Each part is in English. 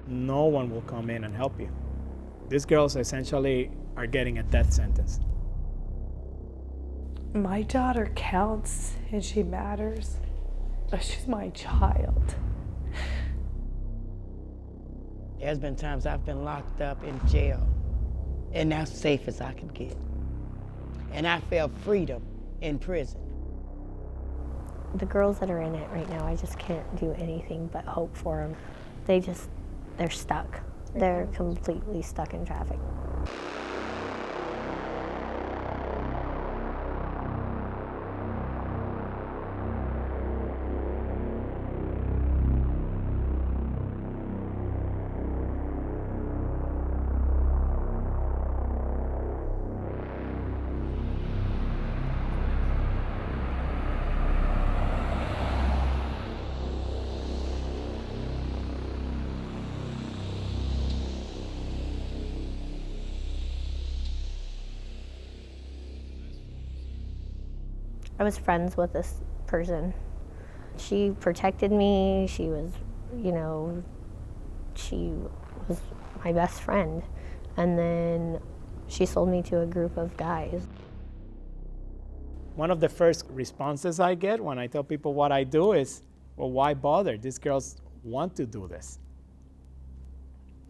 no one will come in and help you. These girls essentially are getting a death sentence. My daughter counts and she matters. She's my child. There's been times I've been locked up in jail, and that's safe as I could get. And I felt freedom in prison. The girls that are in it right now, I just can't do anything but hope for them. They're stuck. They're completely stuck in traffic. I was friends with this person. She protected me. She was my best friend. And then she sold me to a group of guys. One of the first responses I get when I tell people what I do is, well, why bother? These girls want to do this.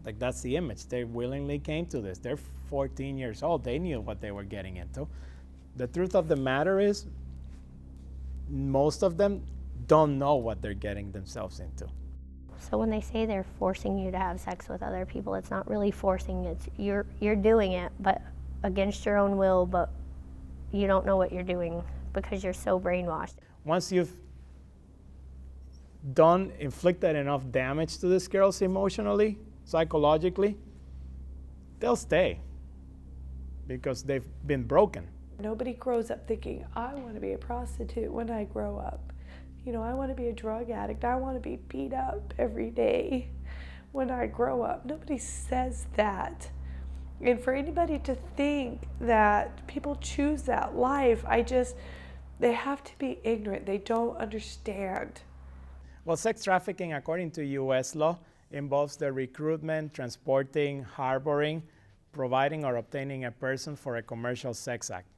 Like, that's the image. They willingly came to this. They're 14 years old. They knew what they were getting into. The truth of the matter is, most of them don't know what they're getting themselves into. So when they say they're forcing you to have sex with other people, it's not really forcing. It's you're doing it, but against your own will, but you don't know what you're doing because you're so brainwashed. Once you've inflicted enough damage to these girls emotionally, psychologically, they'll stay because they've been broken. Nobody grows up thinking, I want to be a prostitute when I grow up. I want to be a drug addict. I want to be beat up every day when I grow up. Nobody says that. And for anybody to think that people choose that life, they have to be ignorant. They don't understand. Well, sex trafficking, according to U.S. law, involves the recruitment, transporting, harboring, providing or obtaining a person for a commercial sex act.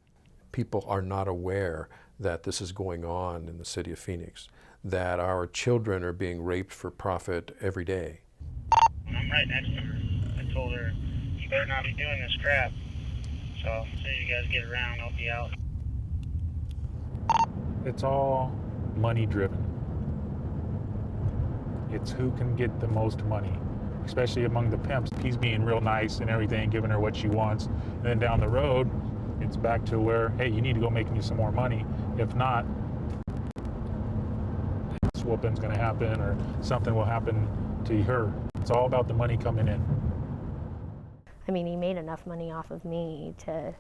People are not aware that this is going on in the city of Phoenix, that our children are being raped for profit every day. I'm right next to her. I told her, you better not be doing this crap. So as soon as you guys get around, I'll be out. It's all money driven. It's who can get the most money, especially among the pimps. He's being real nice and everything, giving her what she wants. And then down the road, it's back to where, hey, you need to go make me some more money. If not, this whooping's gonna happen or something will happen to her. It's all about the money coming in. I mean, he made enough money off of me to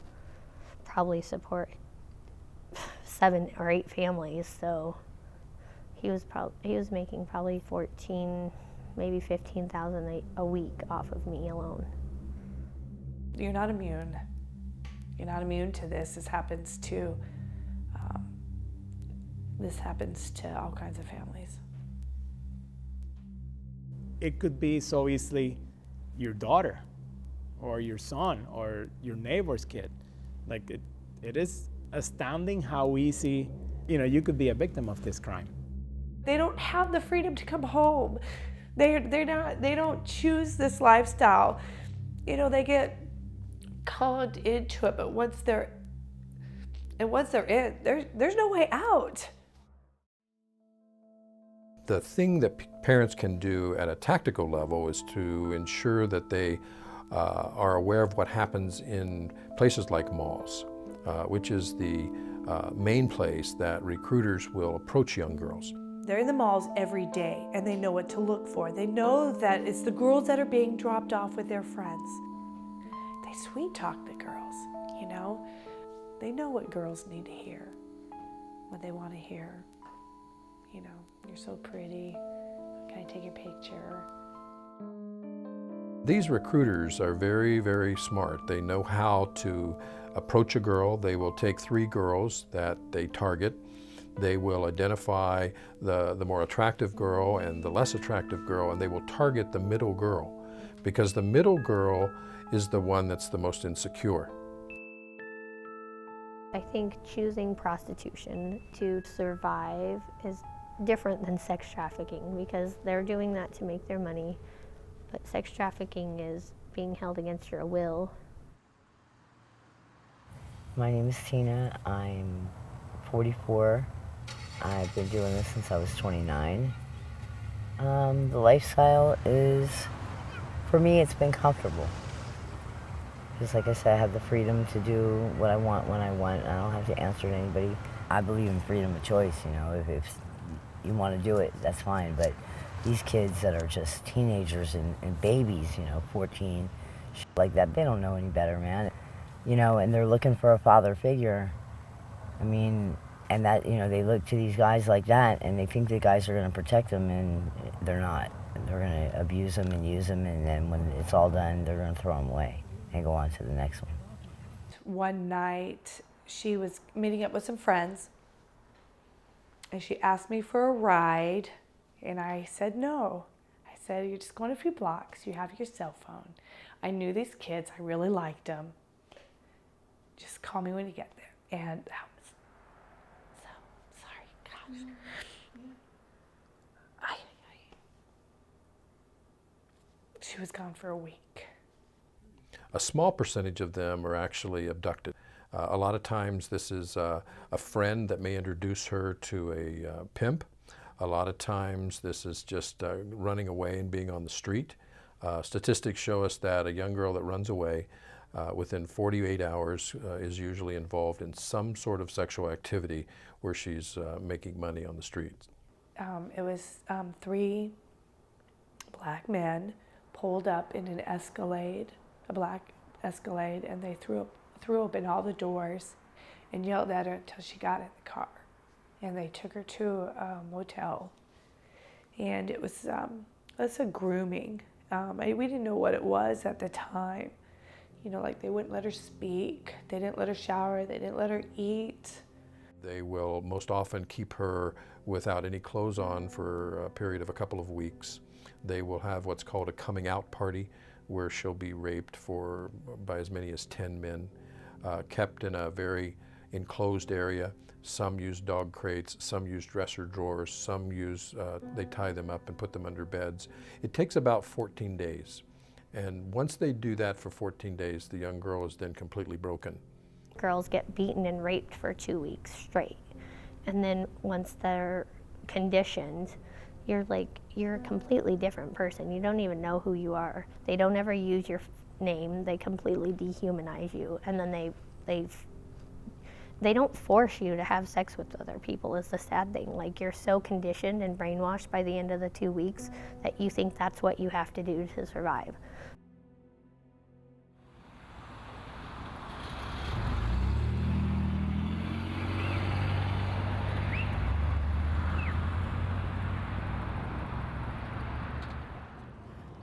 probably support 7 or 8 families. So he was making probably 14, maybe 15,000 a week off of me alone. You're not immune. You're not immune to this. This happens to all kinds of families. It could be so easily your daughter or your son or your neighbor's kid. Like, it is astounding how easy, you could be a victim of this crime. They don't have the freedom to come home. They don't choose this lifestyle. They get conned into it, but once they're in, there's no way out. The thing that parents can do at a tactical level is to ensure that they are aware of what happens in places like malls, which is the main place that recruiters will approach young girls. They're in the malls every day and they know what to look for. They know that it's the girls that are being dropped off with their friends. They sweet talk the girls, They know what girls need to hear, what they want to hear. You're so pretty, can I take your picture? These recruiters are very, very smart. They know how to approach a girl. They will take 3 girls that they target. They will identify the more attractive girl and the less attractive girl, and they will target the middle girl, because the middle girl is the one that's the most insecure. I think choosing prostitution to survive is different than sex trafficking, because they're doing that to make their money, but sex trafficking is being held against your will. My name is Tina. I'm 44. I've been doing this since I was 29. The lifestyle is, for me, it's been comfortable. Just like I said, I have the freedom to do what I want when I want. I don't have to answer to anybody. I believe in freedom of choice, you know. If you want to do it, that's fine. But these kids that are just teenagers and babies, you know, 14, like that, they don't know any better, man. You know, and they're looking for a father figure. I mean, and that, you know, they look to these guys like that, and they think the guys are going to protect them, and they're not. They're going to abuse them and use them, and then when it's all done, they're going to throw them away and go on to the next one. One night, she was meeting up with some friends, and she asked me for a ride, and I said no. I said, you're just going a few blocks, you have your cell phone. I knew these kids, I really liked them. Just call me when you get there. And I was so sorry, gosh. She was gone for a week. A small percentage of them are actually abducted. A lot of times this is a friend that may introduce her to a pimp. A lot of times this is just running away and being on the street. Statistics show us that a young girl that runs away within 48 hours is usually involved in some sort of sexual activity where she's making money on the streets. It was 3 black men pulled up in an Escalade, a black Escalade, and they threw open all the doors and yelled at her until she got in the car. And they took her to a motel. And it was a grooming. We didn't know what it was at the time. You know, like they wouldn't let her speak, they didn't let her shower, they didn't let her eat. They will most often keep her without any clothes on for a period of a couple of weeks. They will have what's called a coming out party, where she'll be raped by as many as 10 men, kept in a very enclosed area. Some use dog crates, some use dresser drawers, some they tie them up and put them under beds. It takes about 14 days. And once they do that for 14 days, the young girl is then completely broken. Girls get beaten and raped for 2 weeks straight. And then once they're conditioned, you're a completely different person. You don't even know who you are. They don't ever use your name. They completely dehumanize you. And then they don't force you to have sex with other people is the sad thing. Like, you're so conditioned and brainwashed by the end of the 2 weeks that you think that's what you have to do to survive.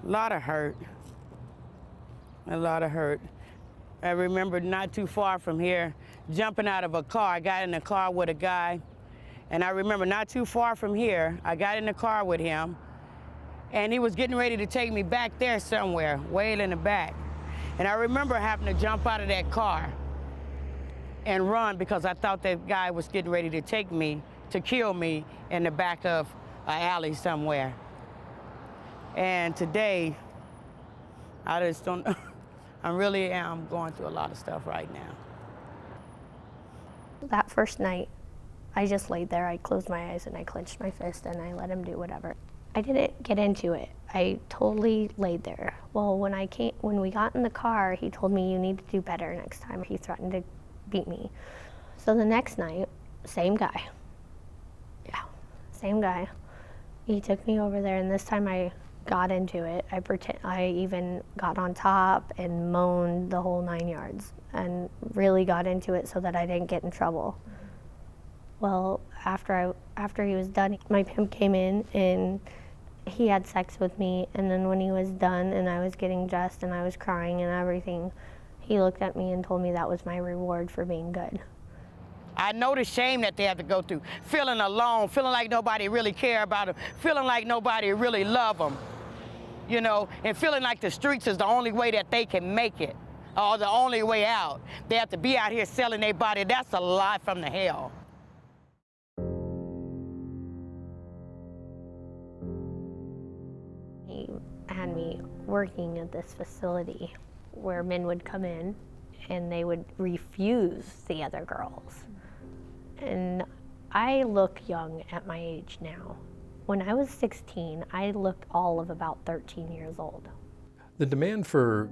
A lot of hurt. A lot of hurt. I remember not too far from here, jumping out of a car. I got in a car with a guy, and I remember not too far from here, I got in the car with him, and he was getting ready to take me back there somewhere, way in the back. And I remember having to jump out of that car and run because I thought that guy was getting ready to take me, to kill me in the back of an alley somewhere. And today, I just don't, I really am going through a lot of stuff right now. That first night, I just laid there, I closed my eyes and I clenched my fist and I let him do whatever. I didn't get into it. I totally laid there. Well, when we got in the car, he told me, you need to do better next time. He threatened to beat me. So the next night, same guy. Yeah, same guy. He took me over there, and this time I got into it. I even got on top and moaned the whole 9 yards and really got into it so that I didn't get in trouble. Well, after he was done, my pimp came in and he had sex with me, and then when he was done and I was getting dressed and I was crying and everything, he looked at me and told me that was my reward for being good. I know the shame that they have to go through, feeling alone, feeling like nobody really care about them, feeling like nobody really love them, you know, and feeling like the streets is the only way that they can make it, or the only way out. They have to be out here selling their body. That's a lie from the hell. He had me working at this facility where men would come in and they would refuse the other girls. And I look young at my age now. When I was 16, I looked all of about 13 years old. The demand for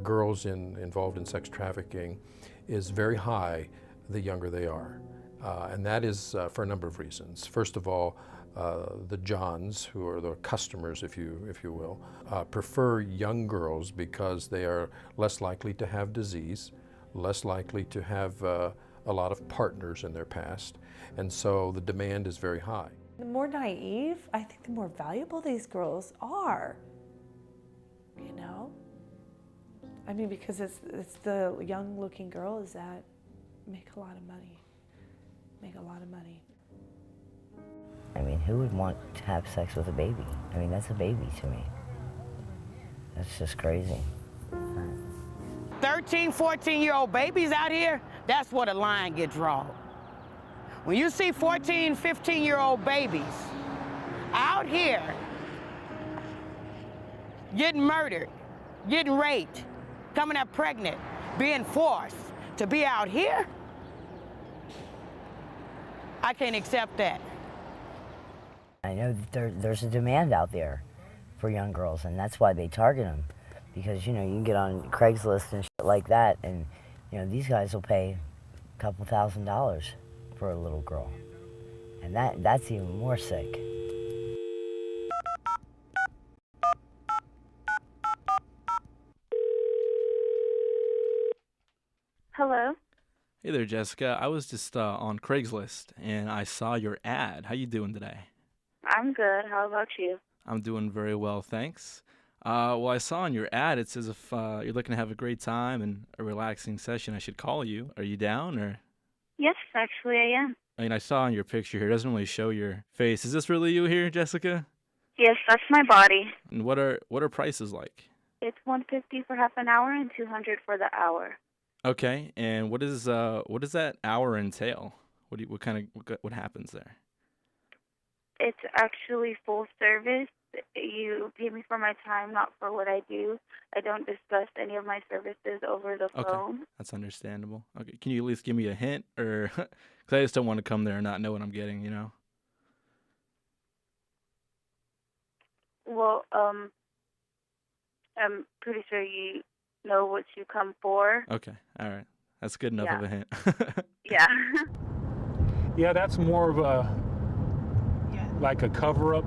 girls involved in sex trafficking is very high the younger they are. And that is for a number of reasons. First of all, the Johns, who are the customers, if you will, prefer young girls because they are less likely to have disease, less likely to have a lot of partners in their past, and so the demand is very high. The more naive, I think the more valuable these girls are, you know? I mean, because it's the young-looking girls that make a lot of money, I mean, who would want to have sex with a baby? I mean, that's a baby to me. That's just crazy. 13, 14-year-old babies out here, that's where the line gets drawn. When you see 14, 15-year-old babies out here getting murdered, getting raped, coming up pregnant, being forced to be out here, I can't accept that. I know that there's a demand out there for young girls, and that's why they target them. Because, you know, you can get on Craigslist and shit like that, and, you know, these guys will pay a couple $1,000s for a little girl. And that's even more sick. Hello. Hey there, Jessica. I was just on Craigslist, and I saw your ad. How you doing today? I'm good. How about you? I'm doing very well, thanks. Well, I saw in your ad, it says if you're looking to have a great time and a relaxing session, I should call you. Are you down, or? Yes, actually I am. I mean, I saw in your picture here, it doesn't really show your face. Is this really you here, Jessica? Yes, that's my body. And what are prices like? It's $150 for half an hour and $200 for the hour. Okay, and what does that hour entail? What happens there? It's actually full service. You pay me for my time, not for what I do. I don't discuss any of my services over the phone. Okay, that's understandable. Okay, can you at least give me a hint, or because I just don't want to come there and not know what I'm getting, you know? Well, I'm pretty sure you know what you come for. Okay, all right, that's good enough of a hint. Yeah. Yeah, that's more of a like a cover-up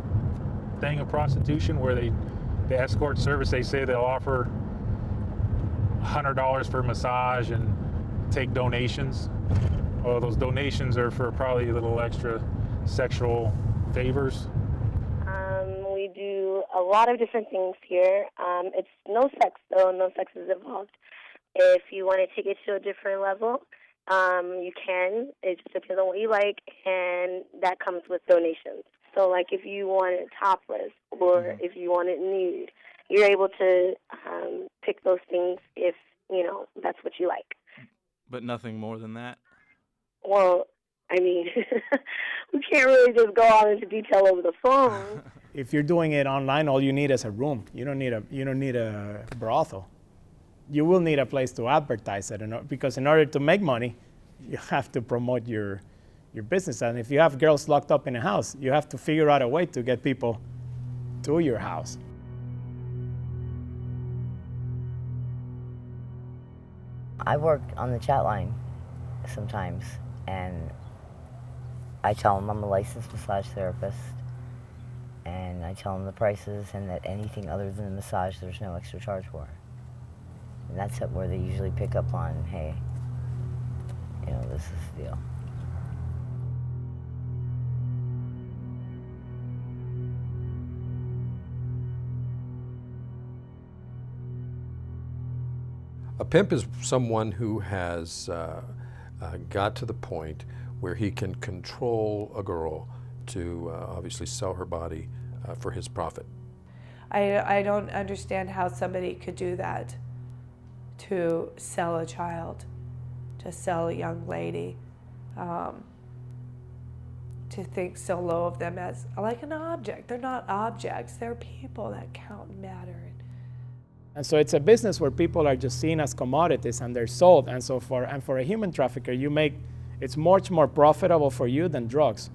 thing of prostitution, where the escort service, they say they'll offer $100 for a massage and take donations. Well, those donations are for probably a little extra sexual favors. We do a lot of different things here. It's no sex, though. No sex is involved. If you want to take it to a different level, you can. It just depends on what you like, and that comes with donations. So, like, if you want it topless or if you want it nude, you're able to pick those things if, you know, that's what you like. But nothing more than that? Well, I mean, we can't really just go out into detail over the phone. If you're doing it online, all you need is a room. You don't need a brothel. You will need a place to advertise it, because in order to make money, you have to promote your business. And if you have girls locked up in a house, you have to figure out a way to get people to your house. I work on the chat line sometimes, and I tell them I'm a licensed massage therapist, and I tell them the prices and that anything other than the massage, there's no extra charge for. And that's where they usually pick up on, hey, you know, this is the deal. A pimp is someone who has got to the point where he can control a girl to obviously sell her body for his profit. I don't understand how somebody could do that, to sell a child, to sell a young lady, to think so low of them as like an object. They're not objects, they're people that count and matter. And so it's a business where people are just seen as commodities and they're sold. And so for a human trafficker, it's much more profitable for you than drugs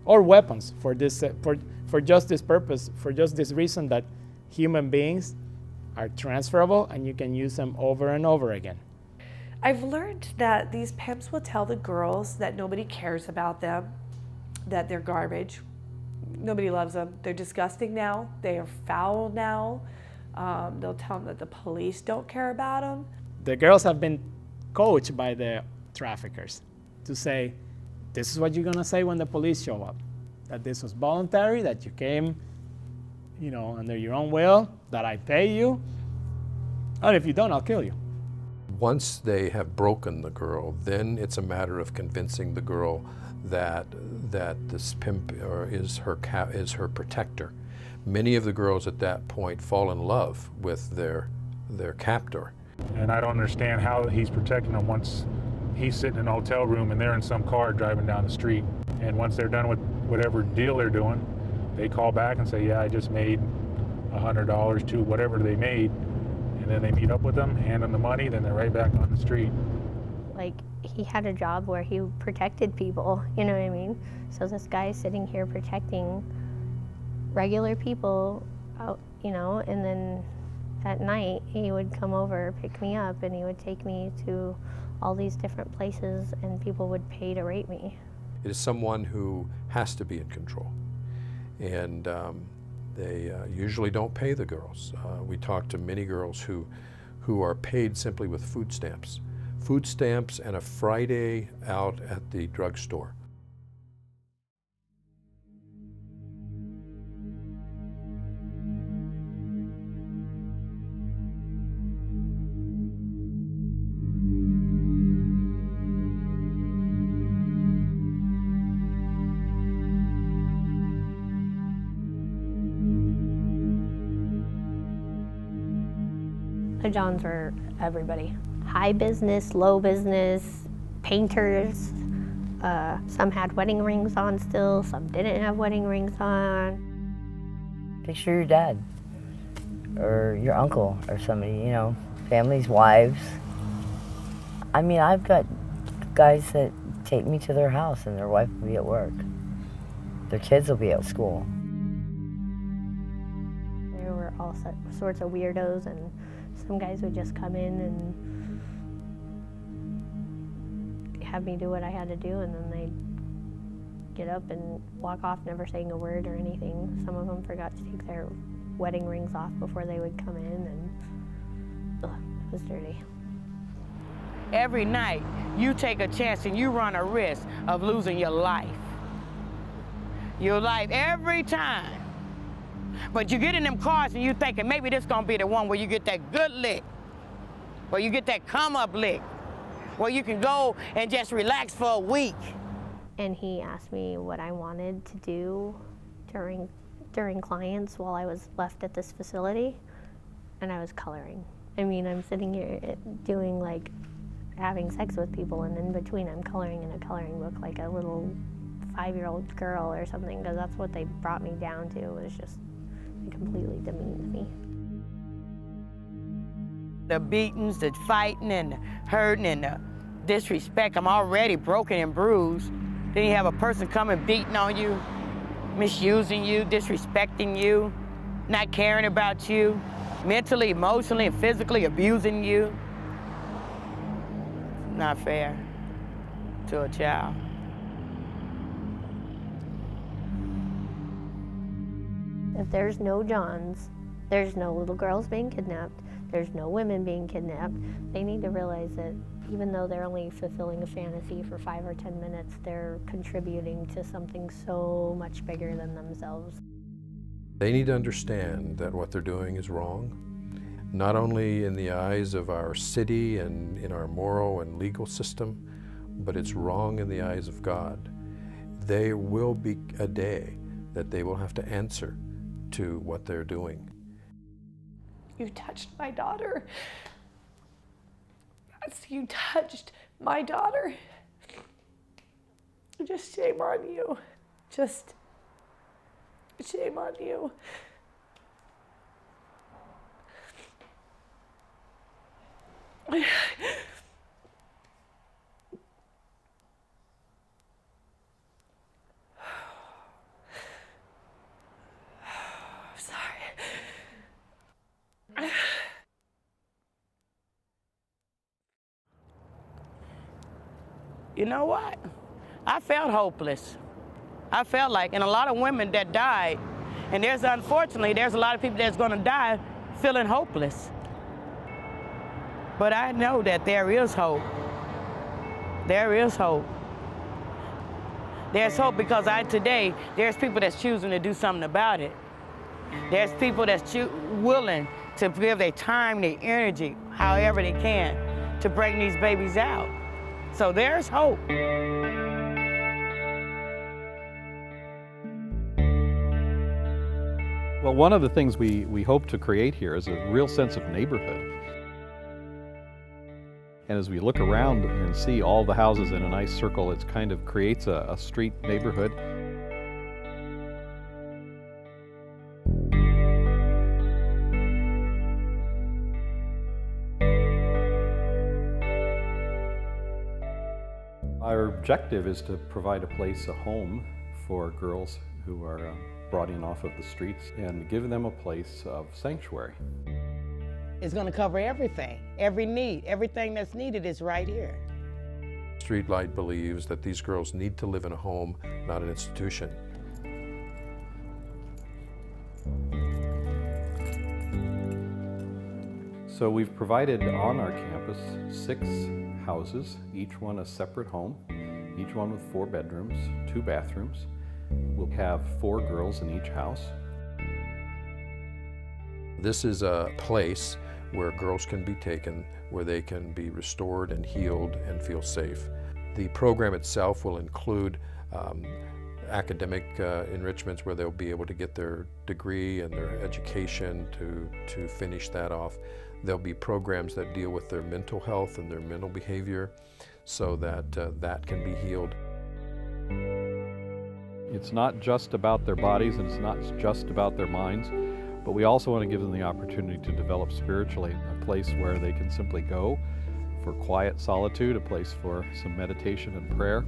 or weapons for just this purpose, for just this reason that human beings are transferable and you can use them over and over again. I've learned that these pimps will tell the girls that nobody cares about them, that they're garbage, nobody loves them, they're disgusting now, they are foul now. They'll tell them that the police don't care about them. The girls have been coached by the traffickers to say, this is what you're gonna say when the police show up, that this was voluntary, that you came, under your own will, that I pay you, and if you don't, I'll kill you. Once they have broken the girl, then it's a matter of convincing the girl that this pimp is her protector. Many of the girls at that point fall in love with their captor. And I don't understand how he's protecting them once he's sitting in a hotel room and they're in some car driving down the street. And once they're done with whatever deal they're doing, they call back and say, yeah, I just made $100 to whatever they made. And then they meet up with them, hand them the money, then they're right back on the street. Like, he had a job where he protected people, you know what I mean? So this guy sitting here protecting regular people out, and then at night he would come over, pick me up, and he would take me to all these different places and people would pay to rape me. It is someone who has to be in control. And they usually don't pay the girls. We talk to many girls who are paid simply with food stamps. Food stamps and a Friday out at the drugstore. The Johns were everybody. High business, low business, painters. Some had wedding rings on still, some didn't have wedding rings on. Picture your dad or your uncle or somebody, families, wives. I mean, I've got guys that take me to their house and their wife will be at work. Their kids will be at school. There were all sorts of weirdos, and some guys would just come in and have me do what I had to do, and then they'd get up and walk off, never saying a word or anything. Some of them forgot to take their wedding rings off before they would come in, and it was dirty. Every night, you take a chance and you run a risk of losing your life. Your life every time. But you get in them cars and you thinking maybe this gonna be the one where you get that good lick, where you get that come up lick, where you can go and just relax for a week. And he asked me what I wanted to do during clients while I was left at this facility, and I was coloring. I mean, I'm sitting here doing having sex with people, and in between I'm coloring in a coloring book like a little 5-year-old girl or something, because that's what they brought me down to, was just completely demeaned me. The beatings, the fighting, and the hurting, and the disrespect. I'm already broken and bruised. Then you have a person coming beating on you, misusing you, disrespecting you, not caring about you, mentally, emotionally, and physically abusing you. Not fair to a child. If there's no Johns, there's no little girls being kidnapped, there's no women being kidnapped. They need to realize that even though they're only fulfilling a fantasy for 5 or 10 minutes, they're contributing to something so much bigger than themselves. They need to understand that what they're doing is wrong, not only in the eyes of our city and in our moral and legal system, but it's wrong in the eyes of God, there will be a day that they will have to answer to what they're doing. You touched my daughter. Yes, you touched my daughter. Just shame on you. Just shame on you. You know what? I felt hopeless. I felt like, and a lot of women that died, and unfortunately, there's a lot of people that's gonna die feeling hopeless. But I know that there is hope. There is hope. There's hope because today, there's people that's choosing to do something about it. There's people that's willing to give their time, their energy, however they can, to bring these babies out. So there's hope. Well, one of the things we hope to create here is a real sense of neighborhood. And as we look around and see all the houses in a nice circle, it kind of creates a street neighborhood. Our objective is to provide a place, a home for girls who are brought in off of the streets and give them a place of sanctuary. It's going to cover everything, every need, everything that's needed is right here. Streetlight believes that these girls need to live in a home, not an institution. So we've provided on our campus 6 houses, each one a separate home, each one with 4 bedrooms, 2 bathrooms. We'll have 4 girls in each house. This is a place where girls can be taken, where they can be restored and healed and feel safe. The program itself will include academic enrichments where they'll be able to get their degree and their education to finish that off. There'll be programs that deal with their mental health and their mental behavior so that that can be healed. It's not just about their bodies and it's not just about their minds, but we also want to give them the opportunity to develop spiritually, a place where they can simply go for quiet solitude, a place for some meditation and prayer.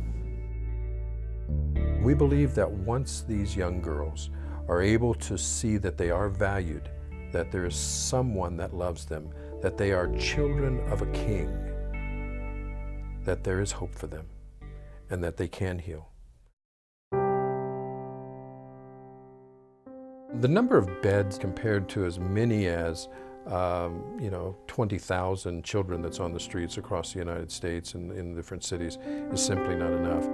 We believe that once these young girls are able to see that they are valued, that there is someone that loves them, that they are children of a king, that there is hope for them, and that they can heal. The number of beds compared to as many as 20,000 children that's on the streets across the United States and in different cities is simply not enough.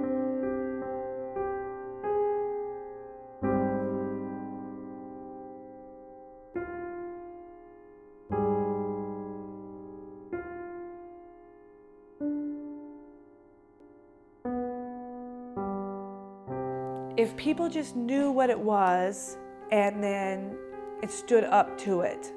If people just knew what it was and then it stood up to it,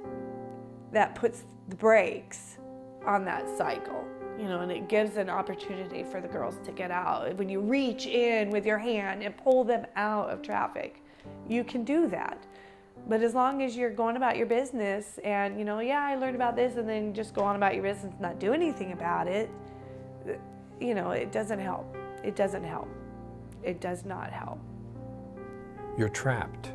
that puts the brakes on that cycle, and it gives an opportunity for the girls to get out. When you reach in with your hand and pull them out of traffic, you can do that. But as long as you're going about your business and, yeah, I learned about this, and then just go on about your business and not do anything about it, it doesn't help. It doesn't help. It does not help. You're trapped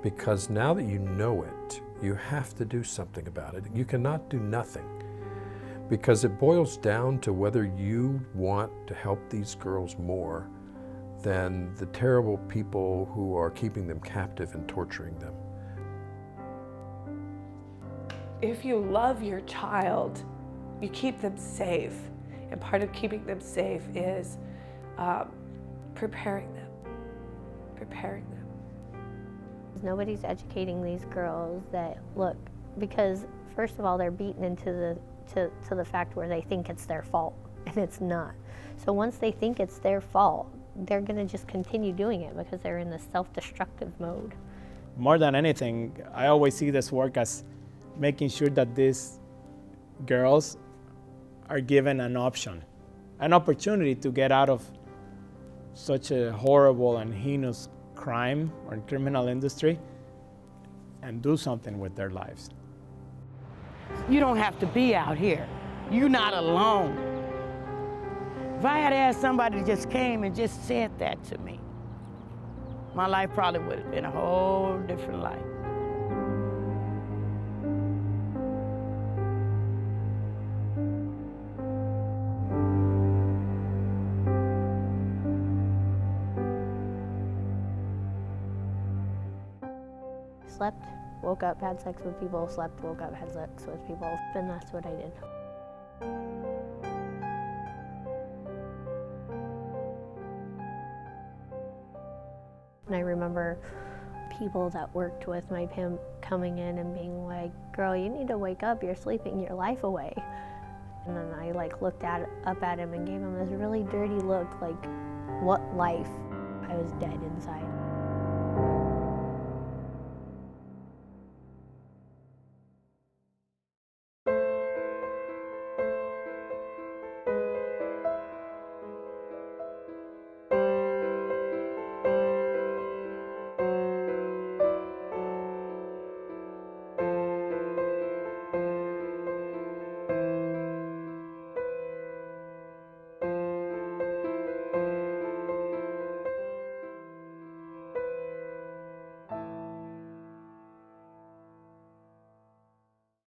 because now that you know it, you have to do something about it. You cannot do nothing because it boils down to whether you want to help these girls more than the terrible people who are keeping them captive and torturing them. If you love your child, you keep them safe. And part of keeping them safe is preparing them. Nobody's educating these girls that, look, because first of all, they're beaten into the fact where they think it's their fault, and it's not. So once they think it's their fault, they're gonna just continue doing it because they're in this self-destructive mode. More than anything, I always see this work as making sure that these girls are given an option, an opportunity to get out of such a horrible and heinous crime or criminal industry and do something with their lives. You don't have to be out here. You're not alone. If I had asked somebody that just came and just said that to me, my life probably would have been a whole different life. Slept, woke up, had sex with people, slept, woke up, had sex with people, and that's what I did. And I remember people that worked with my pimp coming in and being like, girl, you need to wake up, you're sleeping your life away. And then I looked up at him and gave him this really dirty look, like, what life? I was dead inside.